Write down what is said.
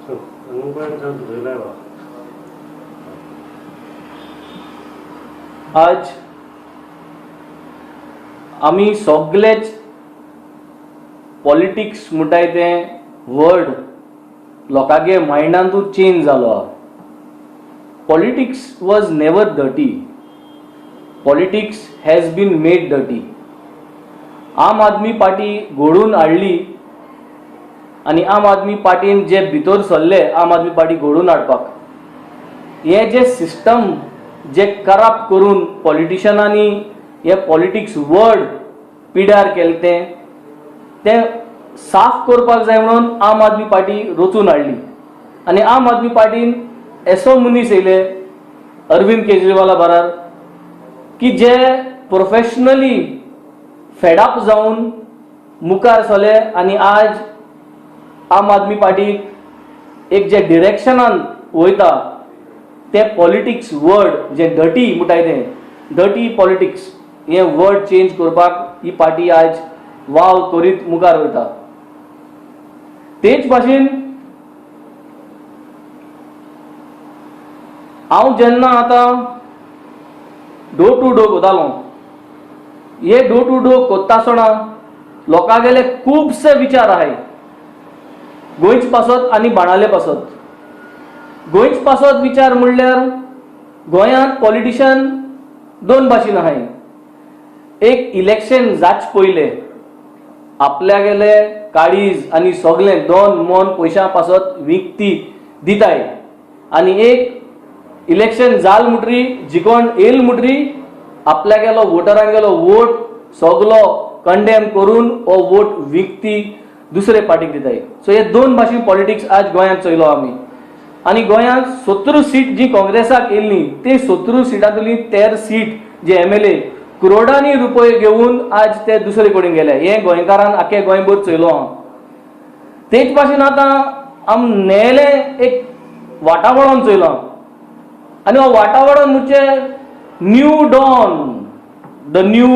आज आमी सगळेच पॉलिटिक्स म्हणटाय तें वर्ड लोकांगे मायंडांतूच चेंज जालो आहा. Politics was never dirty. Politics has been made dirty. Aam Aadmi party घडून हाडली आनी आम आदमी पार्टीन जे भितर सरले आम आदमी पार्टी घडून हाडपाक, हे जे सिस्टम जे करप्ट करून पॉलिटिशनांनी हे पॉलिटिक्स वर्ड पिड्यार केले ते साफ करपाक जाय म्हणून आम आदमी पार्टी रचून हाडली. आनी आम आदमी पार्टीन असो मनीस येयले अरविंद केजरीवाला बराबर की जे प्रोफेशनली फेडअप जावन मुखार सरले आनी आज आम आदमी पार्टीक एक जे डिरेक्शनान वयता ते पॉलिटिक्स वर्ड जे डर्टी म्हणटाय तें डर्टी पॉलिटिक्स हे वर्ड चेंज करपाक ही पार्टी आज वाव करीत मुखार वयता. तेच भाशेन हांव जेन्ना आतां डोर टू डोर वतालो, हे डोर टू डोर कोत्ता आसतना लोकांगेले खुबशे विचार आहाय गोंयच पासत आनी बाणाले पासत. गोंयच पासत विचार म्हणल्यार गोंयांत पॉलिटिशियन दोन भाशेन आहाय. एक इलेक्शन जाच पयले आपल्यागेले काळीज आनी सगळें दोन मन पयशां पासत विकती दिताय, आनी एक इलेक्शन जाल म्हणटरी जिखोन येयल म्हणटरी आपल्यागेलो वोटरांगेलो वोट सगळो कंडेम करून हो वोट विकती दुसरे पार्टीक दिताय. सो हे दोन भाशेन पॉलिटिक्स आज गोंयांत चयलो आमी. आनी गोंयांत 17 सीट जी काँग्रेसाक येयल्ली ते 17 सिटांतली 13 सीट जे MLA करोडांनी रुपये घेवन आज ते दुसरे कडेन गेले. हे गोंयकारान आख्खे गोंयभर चयलो हांव. तेच भाशेन आतां आम नेले एक वाटावळोन चयलो आनी हो वाटावळोन म्हणजे न्यू डॉन, द न्यू